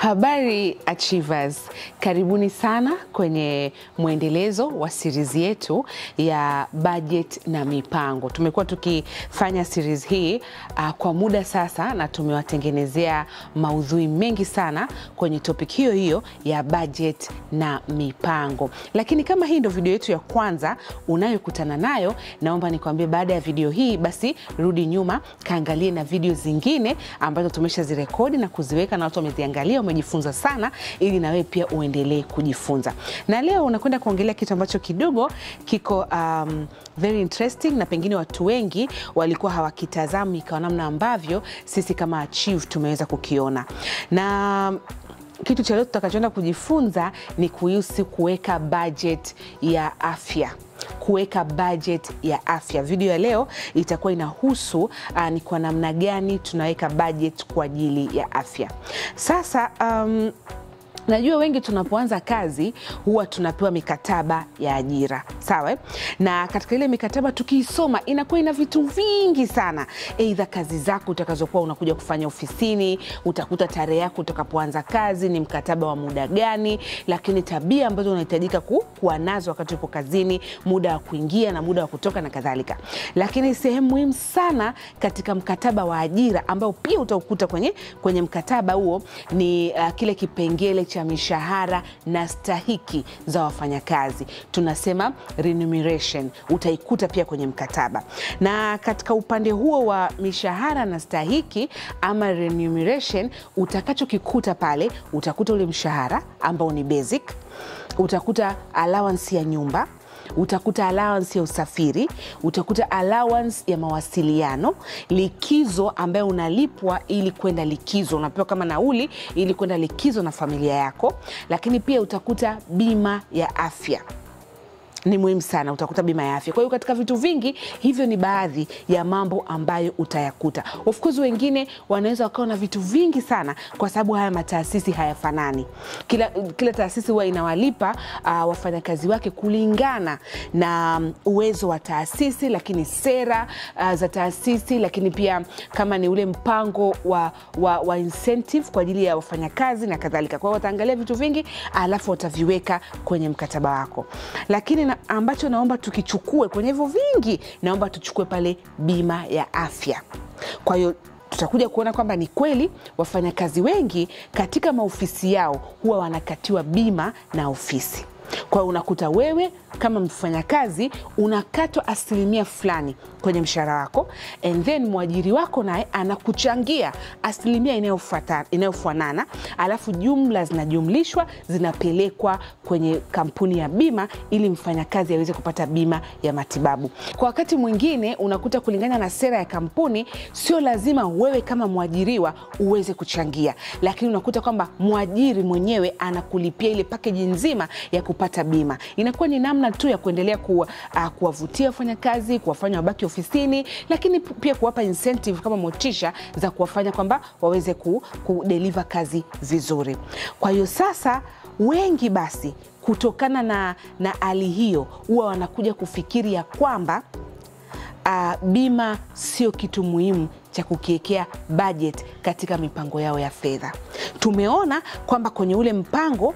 Habari Achievers, karibuni sana kwenye mwendelezo wa series yetu ya budget na mipango. Tumekuwa tukifanya series hii kwa muda sasa na tumewatengenezea maudhui mengi sana kwenye topic hiyo hiyo ya budget na mipango. Lakini kama hii ndio video yetu ya kwanza unayokutana nayo, naomba nikwambie baada ya video hii basi rudi nyuma kaangalie na video zingine ambazo tumeshazirekodi na kuziweka na watu wameziangalia, umejifunza sana, ili na wewe pia uendelee kujifunza. Na leo unakwenda kuongelea kitu ambacho kidogo kiko very interesting na pengine watu wengi walikuwa hawakitazami kwa namna ambavyo sisi kama Achieve tumeweza kukiona. Na kitu cha leo tutakachoenda kujifunza ni kuhusu kuweka budget ya afya. Kuweka budget ya afya. Video ya leo itakuwa inahusu ni kwa namna gani tunaweka budget kwa ajili ya afya. Sasa najua wengi tunapoanza kazi huwa tunapewa mikataba ya ajira, sawa? Na katika ile mikataba tukiisoma inakuwa ina vitu vingi sana. Aidha kazi zako utakazokuwa unakuja kufanya ofisini, utakuta tarehe yako utakapoanza kazi ni mkataba wa muda gani, lakini tabia ambazo unahitajika kuwa nazo wakati upo kazini, muda wa kuingia na muda wa kutoka na kadhalika. Lakini sehemu muhimu sana katika mkataba wa ajira ambao pia utaukuta kwenye mkataba huo ni kile kipengele cha mishahara na stahiki za wafanyakazi. Tunasema remuneration, utaikuta pia kwenye mkataba. Na katika upande huo wa mishahara na stahiki ama remuneration, utakachokikuta pale, utakuta ule mshahara ambao ni basic, utakuta allowance ya nyumba, utakuta allowance ya usafiri, utakuta allowance ya mawasiliano, likizo ambayo unalipwa ili kwenda likizo, unapewa kama nauli ili kwenda likizo na familia yako, lakini pia utakuta bima ya afya. Ni muhimu sana, utakuta bima ya afya. Kwa hiyo katika vitu vingi hivyo ni baadhi ya mambo ambayo utayakuta. Of course wengine wanaweza wakawa na vitu vingi sana kwa sababu haya mataasisi hayafanani. Kila taasisi huwa inawalipa wafanyakazi wake kulingana na uwezo wa taasisi, lakini sera za taasisi, lakini pia kama ni ule mpango wa incentive kwa ajili ya wafanyakazi na kadhalika. Kwa hiyo wataangalia vitu vingi alafu wataviweka kwenye mkataba wako. Lakini ambacho naomba tukichukue kwenye hivyo vingi, naomba tuchukue pale bima ya afya. Kwa hiyo tutakuja kuona kwamba ni kweli wafanyakazi wengi katika maofisi yao huwa wanakatiwa bima na ofisi. Kwa hiyo unakuta wewe kama mfanyakazi unakatwa asilimia fulani kwenye mshahara wako, and then mwajiri wako naye anakuchangia asilimia inayofanana, alafu jumla zinajumlishwa zinapelekwa kwenye kampuni ya bima ili mfanyakazi aweze kupata bima ya matibabu. Kwa wakati mwingine unakuta kulingana na sera ya kampuni sio lazima wewe kama mwajiriwa uweze kuchangia, lakini unakuta kwamba mwajiri mwenyewe anakulipia ile package nzima ya kupata bima. Inakuwa ni namna tu ya kuendelea kuwavutia wafanyakazi, kuwafanya wabaki ofisini, lakini pia kuwapa incentive kama motisha za kuwafanya kwamba waweze kudeliver kazi vizuri. Kwa hiyo sasa wengi basi kutokana na hali hiyo huwa wanakuja kufikiri ya kwamba bima sio kitu muhimu cha kukiekea budget katika mipango yao ya fedha. Tumeona kwamba kwenye ule mpango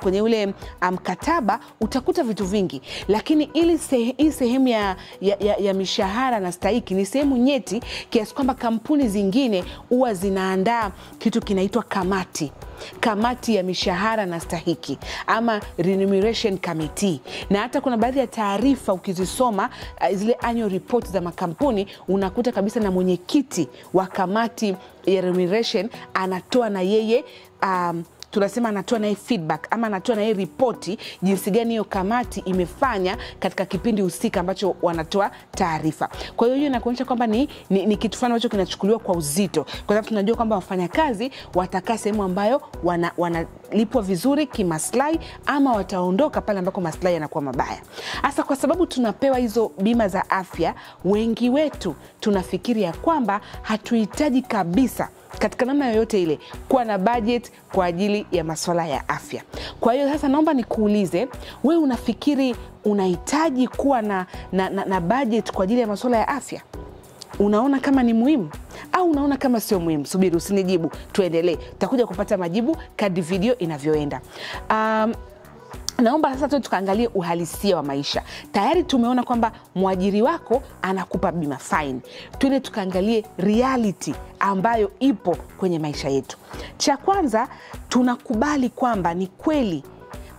kwenye ule mkataba utakuta vitu vingi, lakini hii sehemu ya mishahara na stahiki ni sehemu nyeti kiasi kwamba kampuni zingine huwa zinaandaa kitu kinaitwa kamati ya mishahara na stahiki ama remuneration committee. Na hata kuna baadhi ya taarifa ukizisoma zile annual reports za makampuni unakuta kabisa na mwenyekiti wa kamati ya remuneration anatoa na yeye tunasema anatoa na feedback ama anatoa na ripoti jinsi gani hiyo kamati imefanya katika kipindi husika ambacho wanatoa taarifa. Kwa hiyo inakuonyesha kwamba ni kitu fulani ambacho kinachukuliwa kwa uzito, kwa sababu tunajua kwamba wafanyakazi watakaa sehemu ambayo wanalipwa vizuri kimaslahi ama wataondoka pale ambako maslahi yanakuwa mabaya. Hasa kwa sababu tunapewa hizo bima za afya, wengi wetu tunafikiri ya kwamba hatuhitaji kabisa katika namna yoyote ile kuwa na budget kwa ajili ya masuala ya afya. Kwa hiyo sasa naomba nikuulize, wewe unafikiri unahitaji kuwa na budget kwa ajili ya masuala ya afya? Unaona kama ni muhimu? au unaona kama sio muhimu? Subiri, usinijibu, tuendelee. Tutakuja kupata majibu kadri video inavyoenda. Naomba sasa tu tukaangalie uhalisia wa maisha. Tayari tumeona kwamba mwajiri wako anakupa bima, fine. Tuende tukaangalie reality ambayo ipo kwenye maisha yetu. Cha kwanza, tunakubali kwamba ni kweli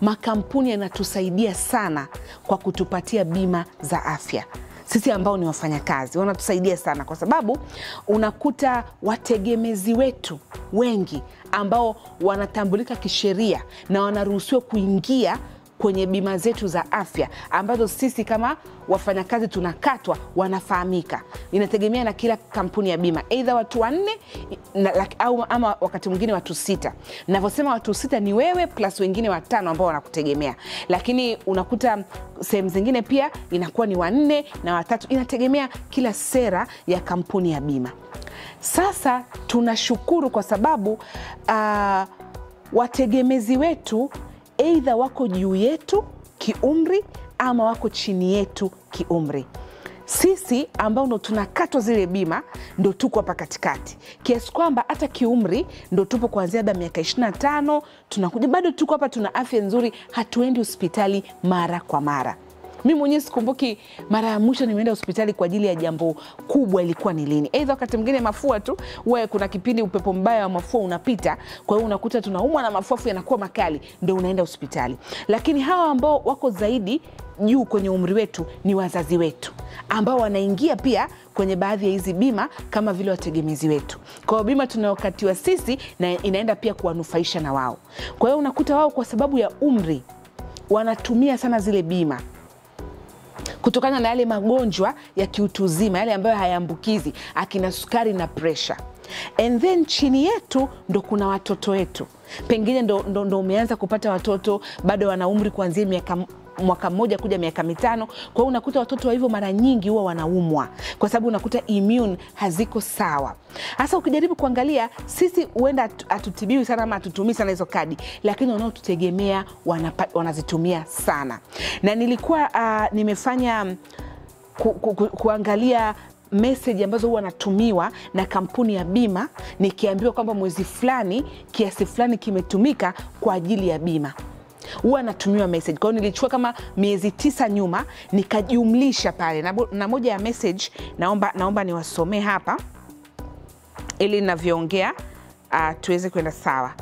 makampuni yanatusaidia sana kwa kutupatia bima za afya. Sisi ambao ni wafanyakazi wanatusaidia sana, kwa sababu unakuta wategemezi wetu wengi ambao wanatambulika kisheria na wanaruhusiwa kuingia kwenye bima zetu za afya ambazo sisi kama wafanyakazi tunakatwa, wanafahamika. Inategemea na kila kampuni ya bima, either watu 4 au ama wakati mwingine watu 6. Ninavyosema watu 6 ni wewe plus wengine 5 ambao wanakutegemea, lakini unakuta sehemu zingine pia inakuwa ni 4 na 3. Inategemea kila sera ya kampuni ya bima. Sasa tunashukuru kwa sababu wategemezi wetu either wako juu yetu kiumri ama wako chini yetu kiumri. Sisi ambao ndo tunakatwa zile bima ndo tuko hapa katikati, kiasi kwamba hata kiumri ndo tupo kuanzia miaka 25, tunakuja bado tuko hapa, tuna afya nzuri, hatuendi hospitali mara kwa mara. Mimi mwenyewe sikumbuki mara ya mwisho nimeenda hospitali kwa ajili ya jambo kubwa ilikuwa ni lini. Either wakati mwingine mafua tu, wewe kuna kipindi upepo mbaya wa mafua unapita, kwa hiyo unakuta tunaumwa na mafua yanakuwa makali, ndio unaenda hospitali. Lakini hawa ambao wako zaidi juu kwenye umri wetu ni wazazi wetu, ambao wanaingia pia kwenye baadhi ya hizi bima kama vile wategemezi wetu. Kwa hiyo bima tunayokatiwa sisi na inaenda pia kuwanufaisha na wao. Kwa hiyo unakuta wao kwa sababu ya umri wanatumia sana zile bima kutokana na yale magonjwa ya kiutu uzima, yale ambayo hayaambukizi, akina sukari na pressure. And then chini yetu ndo kuna watoto wetu. Pengine ndo umeanza kupata watoto, bado wana umri kuanzia mwaka mmoja kuja miaka 5. Kwa hiyo unakuta watoto wa hivyo mara nyingi huwa wanaumwa, kwa sababu unakuta immune haziko sawa. Hasa ukijaribu kuangalia, sisi huenda hatutibiwi sana ama hatutumii sana hizo kadi, lakini wanaotutegemea wanazitumia sana. Na nilikuwa nimefanya kuangalia message ambazo huwa natumiwa na kampuni ya bima, nikiambiwa kwamba mwezi fulani kiasi fulani kimetumika kwa ajili ya bima. Huwa natumiwa message. Kwa hiyo nilichukua kama miezi 9 nyuma, nikajumlisha pale na moja ya message naomba niwasomee hapa ili ninavyoongea tuweze kwenda sawa.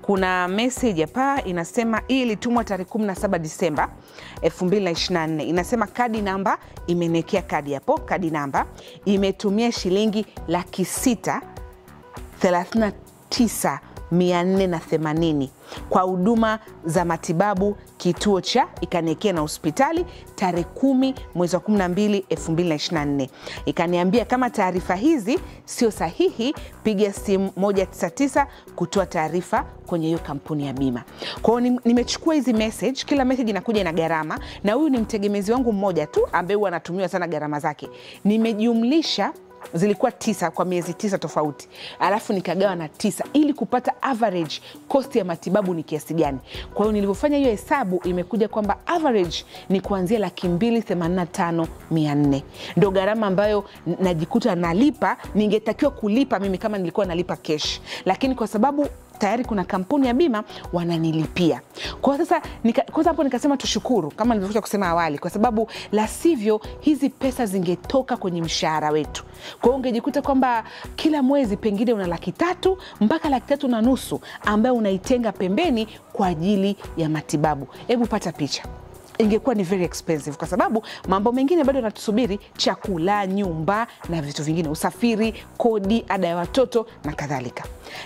Kuna message hapa inasema, hii ilitumwa tarehe 17 Disemba 2024. Inasema kadi namba, imenekea kadi hapo, kadi namba imetumia shilingi 639,480 kwa huduma za matibabu kituo cha Ikanekea na hospitali tarehe 10 mwezi wa 12 2024. Ikaniambia kama taarifa hizi sio sahihi, piga simu 199 kutoa taarifa kwenye hiyo kampuni ya bima. Kwa hiyo nimechukua hizi message, kila message inakuja na gharama, na huyu ni mtegemezi wangu mmoja tu ambaye huwa anatumiwa sana gharama zake. Nimejumlisha, zilikuwa 9 kwa miezi 9 tofauti, alafu nikagawa na 9 ili kupata average cost ya matibabu ni kiasi gani. Kwa hiyo nilipofanya hiyo hesabu imekuja kwamba average ni kuanzia 285,400. Ndio gharama ambayo najikuta nalipa, ningetakiwa kulipa mimi kama nilikuwa nalipa cash, lakini kwa sababu tayari kuna kampuni ya bima wananilipia. Kwa sasa kwanza hapo nikasema tushukuru, kama nilivyokuja kusema awali, kwa sababu la sivyo hizi pesa zingetoka kwenye mshahara wetu. Kwa hiyo ungejikuta kwamba kila mwezi pengine una 300,000 mpaka 350,000 ambayo unaitenga pembeni kwa ajili ya matibabu. Hebu pata picha. Ingekuwa ni very expensive, kwa sababu mambo mengine bado yanatusubiri: chakula, nyumba na vitu vingine, usafiri, kodi, ada ya watoto na kadhalika.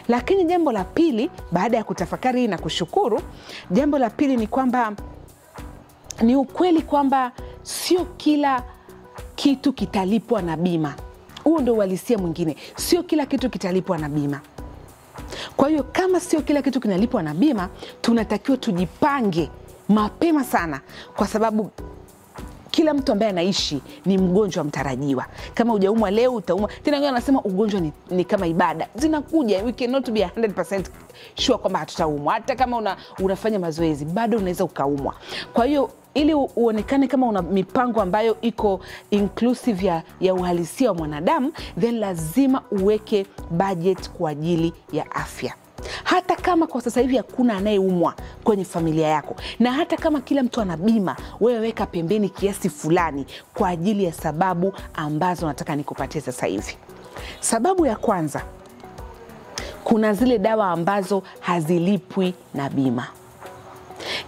Lakini jambo la pili, baada ya kutafakari na kushukuru, jambo la pili ni kwamba ni ukweli kwamba sio kila kitu kitalipwa na bima. Huo ndio uhalisia mwingine, sio kila kitu kitalipwa na bima. Kwa hiyo kama sio kila kitu kinalipwa na bima, tunatakiwa tujipange mapema sana, kwa sababu kila mtu ambaye anaishi ni mgonjwa mtarajiwa. Kama hujaumwa leo utaumwa tena. Wengine wanasema ugonjwa ni kama ibada, zinakuja. We cannot be 100% sure kwamba hatutaumwa. Hata kama unafanya mazoezi bado unaweza ukaumwa. Kwa hiyo ili uonekane kama una mipango ambayo iko inclusive ya uhalisia wa mwanadamu, then lazima uweke budget kwa ajili ya afya. Hata kama kwa sasa hivi hakuna anayeumwa kwenye familia yako, na hata kama kila mtu ana bima, wewe weka pembeni kiasi fulani kwa ajili ya sababu ambazo nataka nikupatie sasa hivi. Sababu ya kwanza, kuna zile dawa ambazo hazilipwi na bima.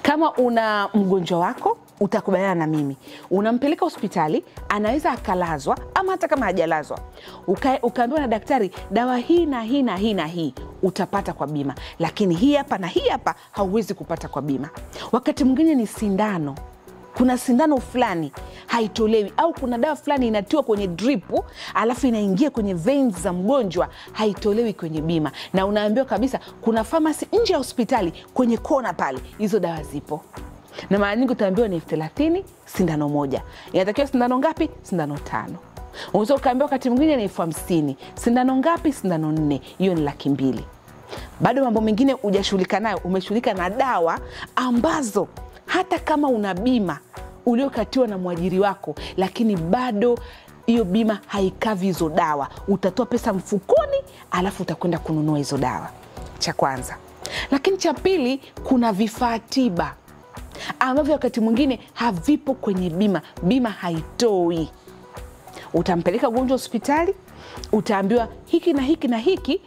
Kama una mgonjwa wako, utakubaliana na mimi, unampeleka hospitali, anaweza akalazwa, ama hata kama hajalazwa, ukaambiwa na daktari, dawa hii na hii na hii na hii utapata kwa bima, lakini hii hapa na hii hapa hauwezi kupata kwa bima. Wakati mwingine ni sindano, kuna sindano fulani haitolewi, au kuna dawa fulani inatiwa kwenye drip alafu inaingia kwenye veins za mgonjwa, haitolewi kwenye bima, na unaambiwa kabisa kuna pharmacy nje ya hospitali kwenye kona pale, hizo dawa zipo. Na mara nyingi utaambiwa ni 30 sindano moja. Inatakiwa sindano ngapi? Sindano 5. Unaweza ukaambiwa wakati mwingine ni 50. Sindano ngapi? Sindano 4. Hiyo ni 200,000. Bado mambo mengine hujashughulika nayo, umeshughulika na dawa ambazo hata kama una bima uliokatiwa na mwajiri wako, lakini bado hiyo bima haikavi hizo dawa. Utatoa pesa mfukoni alafu utakwenda kununua hizo dawa. Cha kwanza. Lakini cha pili, kuna vifaa tiba ambavyo wakati mwingine havipo kwenye bima. Bima haitoi. Utampeleka mgonjwa hospitali, utaambiwa hiki na hiki na hiki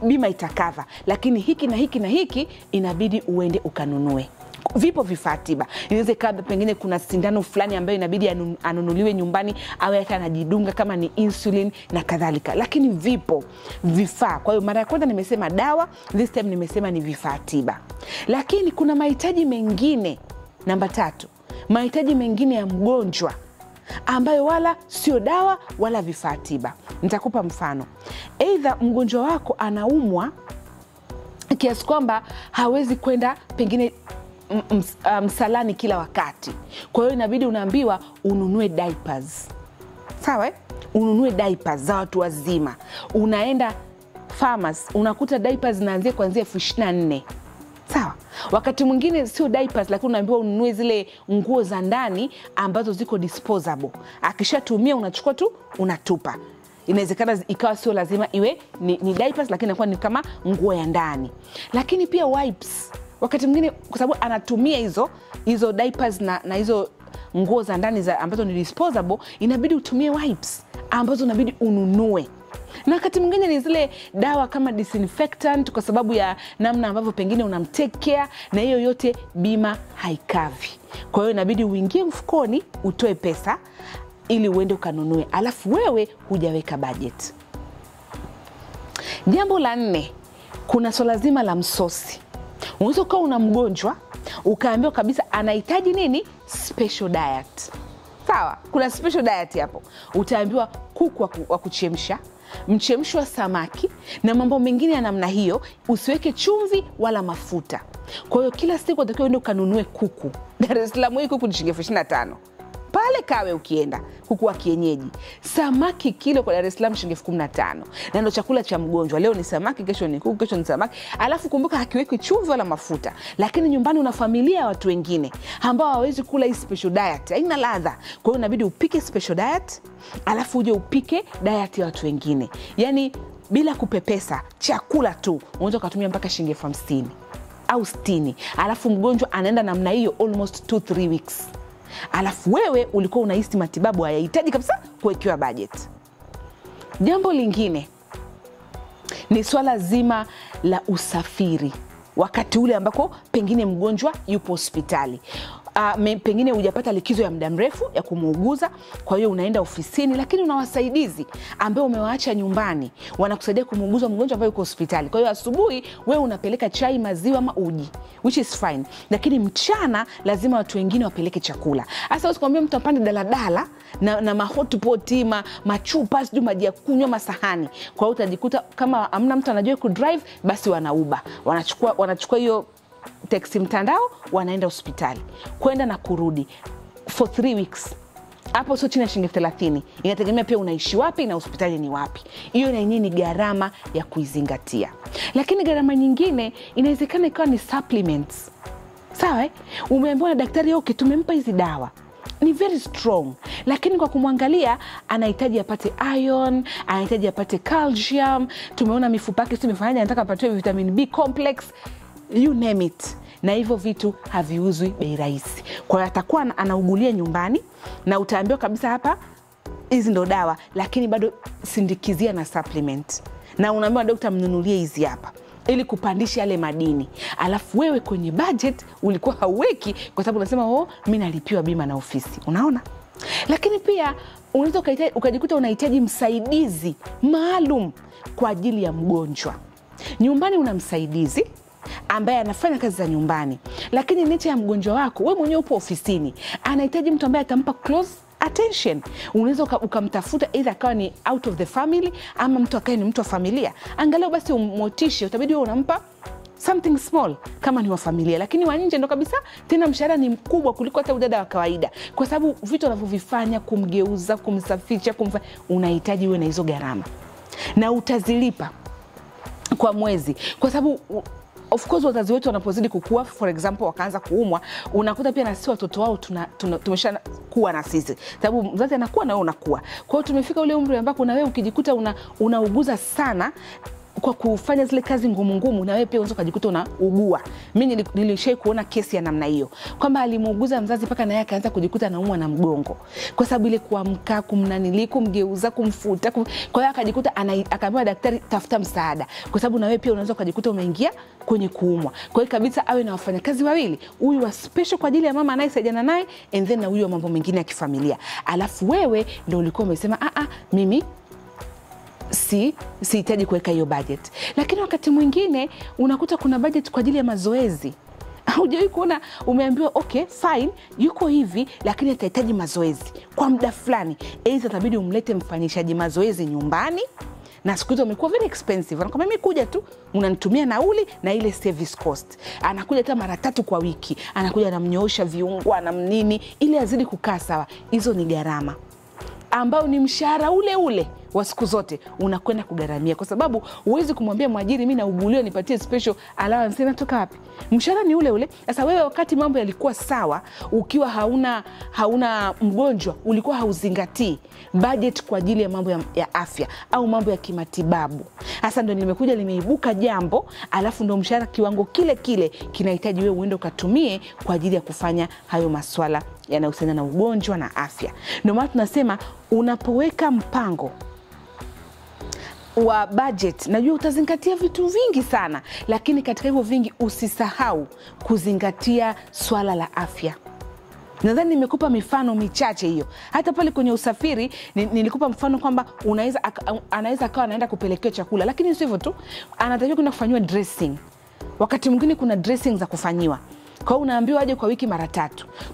bima itakava, lakini hiki na hiki na hiki inabidi uende ukanunue. Vipo vifaa tiba. Inaweza kama pengine kuna sindano fulani ambayo inabidi anunuliwe nyumbani, au hata anajidunga kama ni insulin na kadhalika, lakini vipo vifaa. Kwa hiyo mara ya kwanza nimesema dawa, this time nimesema ni vifaa tiba. Lakini kuna mahitaji mengine, namba 3, mahitaji mengine ya mgonjwa ambayo wala sio dawa wala vifaa tiba. Nitakupa mfano. Aidha mgonjwa wako anaumwa kiasi kwamba hawezi kwenda pengine msalani kila wakati. Kwa hiyo inabidi unaambiwa ununue diapers. Sawa? Ununue diapers za watu wazima. Unaenda pharmacy, unakuta diapers zinaanzia kuanzia 24,000. Sawa? Wakati mwingine sio diapers, lakini unaambiwa ununue zile nguo za ndani ambazo ziko disposable. Akishatumia unachukua tu unatupa. Inawezekana ikawa sio lazima iwe ni diapers, lakini inakuwa ni kama nguo ya ndani. Lakini pia wipes. Wakati mwingine kwa sababu anatumia hizo diapers na hizo nguo za ndani ambazo ni disposable, inabidi utumie wipes ambazo inabidi ununue. Na wakati mwingine ni zile dawa kama disinfectant kwa sababu ya namna ambavyo pengine unamtake care, na hiyo yote bima haikavi. Kwa hiyo inabidi uingie mfukoni, utoe pesa ili uende ukanunue, alafu wewe hujaweka budget. Jambo la 4, kuna swala zima la msosi. Unaweza kuwa una mgonjwa ukaambiwa kabisa anahitaji nini? Special diet. Sawa? Kuna special diet hapo. Utaambiwa kuku wa kuchemsha, mchemsho wa samaki na mambo mengine ya namna hiyo, usiweke chumvi wala mafuta. Kwa hiyo kila siku unatakiwa uende ukanunue kuku. Dar es Salaam hii kuku ni shilingi 25,000. Pale Kawe ukienda, kuku wa kienyeji, samaki kilo kwa Dar es Salaam shilingi 15,000. Na ndio chakula cha mgonjwa. Leo ni samaki, kesho ni kuku, kesho ni samaki. Alafu kumbuka hakiweki chumvi wala mafuta. Lakini nyumbani una familia ya watu wengine ambao hawawezi kula hii special diet. Haina ladha. Kwa hiyo inabidi upike special diet, alafu uje upike diet ya watu wengine. Yaani bila kupepesa, chakula tu. Unaweza kutumia mpaka shilingi 50,000 au 60,000. Alafu mgonjwa anaenda namna hiyo almost 2-3 weeks. Alafu wewe ulikuwa unahisi matibabu hayahitaji kabisa kuwekewa budget. Jambo lingine ni swala zima la usafiri wakati ule ambako pengine mgonjwa yupo hospitali. Pengine hujapata likizo ya muda mrefu ya kumuuguza, kwa hiyo unaenda ofisini, lakini una wasaidizi ambao umewaacha nyumbani, wanakusaidia kumuuguza mgonjwa ambaye yuko hospitali. Kwa hiyo asubuhi wewe unapeleka chai, maziwa ama uji, which is fine, lakini mchana lazima watu wengine wapeleke chakula. Sasa usikwambie mtu apande daladala na mahotpot, machupa, sijui maji ya kunywa, masahani. Kwa hiyo utajikuta kama amna mtu anajua kudrive, basi wanauba, wanachukua hiyo taxi mtandao, wanaenda hospitali kwenda na kurudi for 3 weeks. Hapo sio chini ya shilingi 30,000. Inategemea pia unaishi wapi na hospitali ni wapi. Hiyo na yenyewe ni gharama ya kuizingatia. Lakini gharama nyingine inawezekana ikawa ni supplements. Sawa umeambiwa na daktari okay tumempa hizi dawa ni very strong, lakini kwa kumwangalia anahitaji apate iron, anahitaji apate calcium, tumeona mifupa yake sio imefanya, anataka apate vitamin B complex, you name it. Na hivyo vitu haviuzwi bei rahisi. Kwa hiyo atakuwa anaugulia nyumbani na utaambiwa kabisa hapa hizi ndo dawa, lakini bado sindikizia na supplement. Na unaambiwa daktari mnunulie hizi hapa ili kupandisha yale madini. Alafu wewe kwenye budget ulikuwa hauweki kwa sababu unasema mimi nalipiwa bima na ofisi. Unaona? Lakini pia unaweza ukajikuta unahitaji msaidizi maalum kwa ajili ya mgonjwa. Nyumbani una msaidizi ambaye anafanya kazi za nyumbani, lakini nature ya mgonjwa wako wewe mwenyewe upo ofisini, anahitaji mtu ambaye atampa close attention. Unaweza ukamtafuta either akawa ni out of the family ama mtu akae ni mtu wa familia. Angalau basi umotishe, utabidi wewe unampa something small kama ni wa familia, lakini wa nje ndo kabisa tena mshahara ni mkubwa kuliko hata udada wa kawaida, kwa sababu vitu anavyovifanya kumgeuza, kumsafisha, unahitaji wewe na hizo gharama na utazilipa kwa mwezi, kwa sababu of course wazazi wetu wanapozidi kukua, for example wakaanza kuumwa, unakuta pia na sisi watoto wao tumesha kuwa na sisi, sababu mzazi anakuwa na wewe unakuwa. Kwa hiyo tumefika ule umri ambako na wewe ukijikuta unauguza sana kwa kufanya zile kazi ngumu na wewe pia unaweza kujikuta unaugua. Mimi nilishai kuona kesi ya namna hiyo kwamba alimuuguza mzazi paka na yeye akaanza kujikuta anaumwa na mgongo kwa sababu ile kuamka, kumgeuza, kumfuta. Kwa hiyo akajikuta akaambiwa daktari tafuta msaada, kwa sababu na wewe pia unaweza kujikuta umeingia kwenye kuumwa. Kwa hiyo kabisa awe na wafanyakazi wawili, huyu wa special kwa ajili ya mama anayesaidiana naye and then na huyu wa mambo mengine ya kifamilia. Alafu wewe ndio ulikuwa umesema mimi sihitaji kuweka hiyo budget. Lakini wakati mwingine unakuta kuna budget kwa ajili ya mazoezi. Hujawahi kuona umeambiwa okay fine yuko hivi, lakini atahitaji mazoezi kwa muda fulani, aidha itabidi umlete mfanyishaji mazoezi nyumbani, na siku hizo umekuwa very expensive. Anakwambia mimi kuja tu unanitumia nauli na ile service cost. Anakuja hata mara 3 kwa wiki, anakuja anamnyoosha viungo, anamnini ili azidi kukaa sawa. Hizo ni gharama ambao ni mshahara ule wa siku zote unakwenda kugharamia, kwa sababu huwezi kumwambia mwajiri mimi nauguliwa nipatie special allowance, inatoka wapi? Mshahara ni ule. Sasa wewe wakati mambo yalikuwa sawa, ukiwa hauna mgonjwa, ulikuwa hauzingatii budget kwa ajili ya mambo ya afya au mambo ya kimatibabu. Sasa ndio nimekuja limeibuka jambo, alafu ndio mshahara kiwango kile kinahitaji wewe uende ukatumie kwa ajili ya kufanya hayo masuala yanayohusiana na ugonjwa na afya. Ndio maana tunasema unapoweka mpango wa budget, najua utazingatia vitu vingi sana, lakini katika hivyo vingi usisahau kuzingatia swala la afya. Nadhani nimekupa mifano michache hiyo. Hata pale kwenye usafiri nilikupa mfano kwamba anaweza akawa anaenda kupelekea chakula, lakini sio hivyo tu, anatakiwa kwenda kufanywa dressing. Wakati mwingine kuna dressing za kufanyiwa. Kwa hiyo unaambiwa aje kwa wiki mara 3.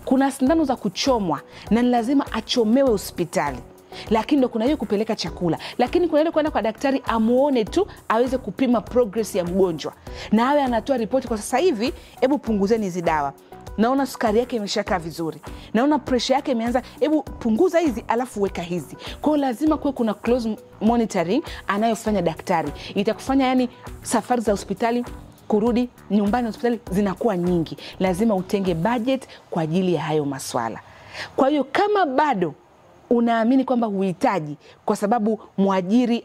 Kuna sindano za kuchomwa na ni lazima achomewe hospitali. Lakini ndio kuna hiyo kupeleka chakula. Lakini kuna ile kwenda kwa daktari amuone tu, aweze kupima progress ya mgonjwa. Na awe anatoa ripoti kwa sasa hivi, hebu punguzeni hizi dawa. Naona sukari yake imeshakaa vizuri. Naona pressure yake imeanza, hebu punguza hizi alafu weka hizi. Kwa hiyo lazima kuwe kuna close monitoring anayofanya daktari. Itakufanya yani safari za hospitali kurudi nyumbani hospitali zinakuwa nyingi. Lazima utenge budget kwa ajili ya hayo maswala. Kwa hiyo kama bado unaamini kwamba huhitaji kwa sababu mwajiri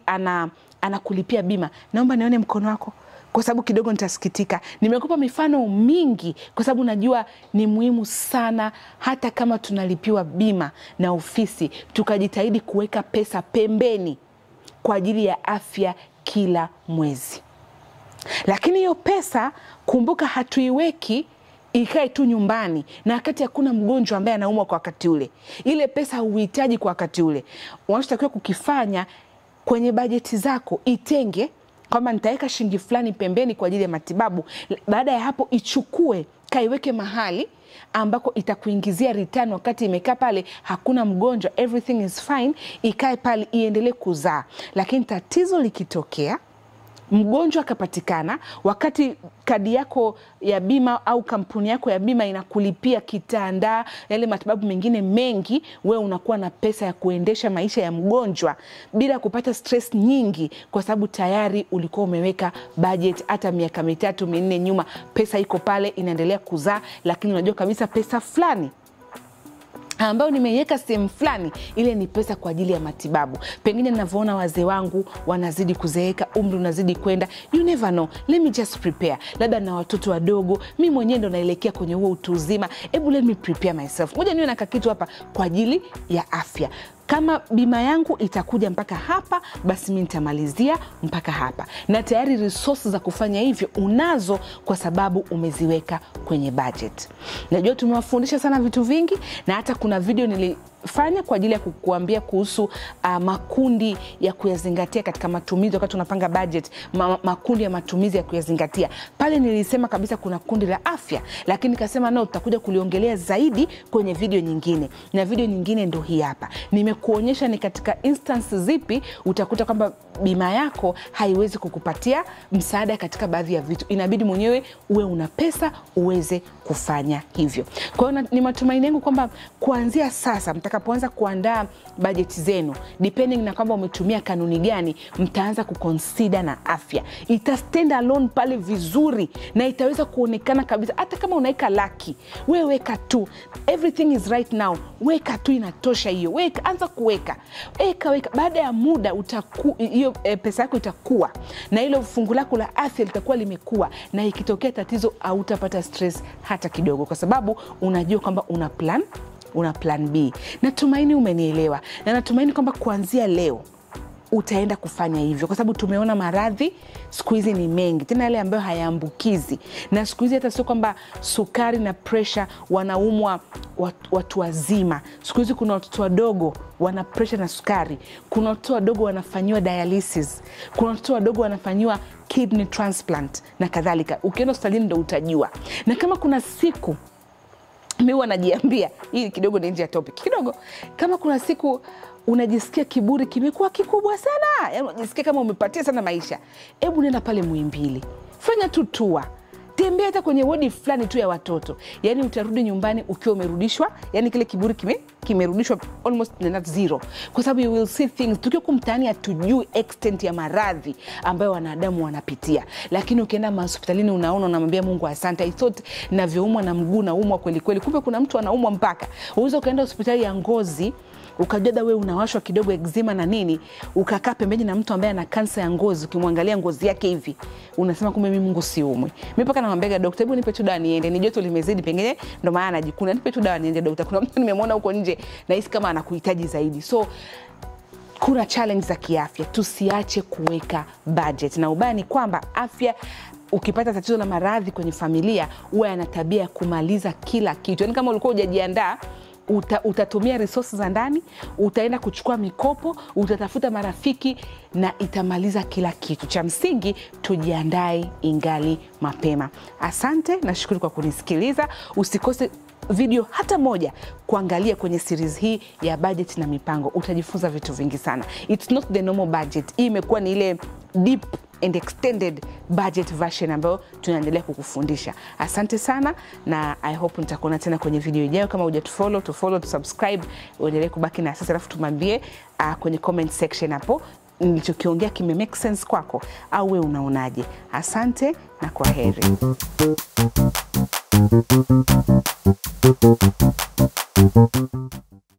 anakulipia bima, naomba nione mkono wako, kwa sababu kidogo nitasikitika. Nimekupa mifano mingi kwa sababu najua ni muhimu sana, hata kama tunalipiwa bima na ofisi, tukajitahidi kuweka pesa pembeni kwa ajili ya afya kila mwezi. Lakini hiyo pesa kumbuka hatuiweki ikae tu nyumbani na wakati hakuna mgonjwa ambaye anaumwa kwa wakati ule. Ile pesa huhitaji kwa wakati ule. Unachotakiwa kukifanya kwenye bajeti zako, itenge kwamba nitaweka shilingi fulani pembeni kwa ajili ya matibabu. Baada ya hapo ichukue, kaiweke mahali ambako itakuingizia return wakati imekaa pale hakuna mgonjwa, everything is fine, ikae pale iendelee kuzaa. Lakini tatizo likitokea, mgonjwa akapatikana, wakati kadi yako ya bima au kampuni yako ya bima inakulipia kitanda, yale matibabu mengine mengi, wewe unakuwa na pesa ya kuendesha maisha ya mgonjwa bila kupata stress nyingi, kwa sababu tayari ulikuwa umeweka budget hata miaka 3 4 nyuma. Pesa iko pale inaendelea kuzaa, lakini unajua kabisa pesa fulani ambayo nimeiweka sehemu fulani, ile ni pesa kwa ajili ya matibabu. Pengine ninavyoona wazee wangu wanazidi kuzeeka, umri unazidi kwenda, you never know, let me just prepare. Labda na watoto wadogo, mimi mwenyewe ndo naelekea kwenye huo utu uzima, let me prepare myself. Ngoja niwe na kitu hapa kwa ajili ya afya. Kama bima yangu itakuja mpaka hapa, basi mimi nitamalizia mpaka hapa. Na tayari resources za kufanya hivyo unazo, kwa sababu umeziweka kwenye budget. Najua tumewafundisha sana vitu vingi, na hata kuna video nilifanya kwa ajili ya kukuambia kuhusu makundi ya kuyazingatia katika matumizi wakati unapanga budget, makundi ya matumizi ya kuyazingatia. Pale nilisema kabisa kuna kundi la afya, lakini nikasema no, tutakuja kuliongelea zaidi kwenye video nyingine. Na video nyingine ndo hii hapa. Nimekuonyesha ni katika instance zipi utakuta kwamba bima yako haiwezi kukupatia msaada katika baadhi ya vitu. Inabidi mwenyewe uwe una pesa uweze kufanya hivyo. Kwa hiyo ni matumaini yangu kwamba kuanzia sasa mtakapoanza kuandaa budget zenu, depending na kwamba umetumia kanuni gani, mtaanza kuconsider na afya. Ita stand alone pale vizuri, na itaweza kuonekana kabisa. Hata kama unaweka laki, wewe weka tu, everything is right now, weka tu, inatosha hiyo. Weka, anza kuweka. Weka. Baada ya muda hiyo pesa yako itakuwa, na ile fungu lako la afya litakuwa limekuwa, na ikitokea tatizo hautapata stress hata kidogo, kwa sababu unajua kwamba una plan B. Natumaini umenielewa, na natumaini kwamba kuanzia leo utaenda kufanya hivyo, kwa sababu tumeona maradhi siku hizi ni mengi, tena yale ambayo hayaambukizi. Na siku hizi hata sio kwamba sukari na pressure wanaumwa watu wazima. Siku hizi kuna watoto wadogo wana pressure na sukari, kuna watoto wadogo wanafanyiwa dialysis, kuna watoto wadogo wanafanyiwa kidney transplant na kadhalika. Ukienda hospitalini ndo utajua. Na kama kuna siku mimi wanajiambia, hii kidogo ni nje ya topic kidogo, kama kuna siku unajisikia kiburi kimekuwa kikubwa sana, yaani unajisikia kama umepatia sana maisha, nenda pale Muhimbili, fanya tu tour, tembea hata kwenye wodi fulani tu ya watoto. Yaani utarudi nyumbani ukiwa umerudishwa, yaani kile kiburi kimerudishwa almost not zero, kwa sababu you will see things. Tukiwa kumtaani hatujui extent ya maradhi ambayo wanadamu wanapitia, lakini ukienda hospitalini unaona, unamwambia Mungu asante, I thought navyoumwa na mguu naumwa kweli kweli, kumbe kuna mtu anaumwa mpaka. Unaweza ukaenda hospitali ya ngozi ukajua wewe unawashwa kidogo eczema na nini, ukakaa pembeni na mtu ambaye ana kansa ya ngozi, ukimwangalia ngozi yake hivi unasema kumbe mimi Mungu siumwi. Mimi paka namwambia daktari, hebu nipe tu dawa niende, ni joto limezidi pengine ndo maana anajikuna, nipe tu dawa niende daktari, kuna mtu nimemwona huko nje na hisi kama anakuhitaji zaidi. So kuna challenge za kiafya, tusiache kuweka budget. Na ubaya ni kwamba afya, ukipata tatizo la maradhi kwenye familia, huwa yana tabia ya kumaliza kila kitu. Yaani kama ulikuwa hujajiandaa, utatumia resources za ndani, utaenda kuchukua mikopo, utatafuta marafiki, na itamaliza kila kitu. Cha msingi tujiandae ingali mapema. Asante, nashukuru kwa kunisikiliza. Usikose video hata moja kuangalia kwenye series hii ya budget na mipango. Utajifunza vitu vingi sana. It's not the normal budget. Hii imekuwa ni ile deep and extended budget version ambayo tunaendelea kukufundisha. Asante sana, na I hope nitakuona tena kwenye video ijayo. Kama hujatufollow, to subscribe, uendelee kubaki na sisi, alafu tumwambie kwenye comment section hapo nilichokiongea kime make sense kwako au wewe unaonaje. Asante na kwaheri.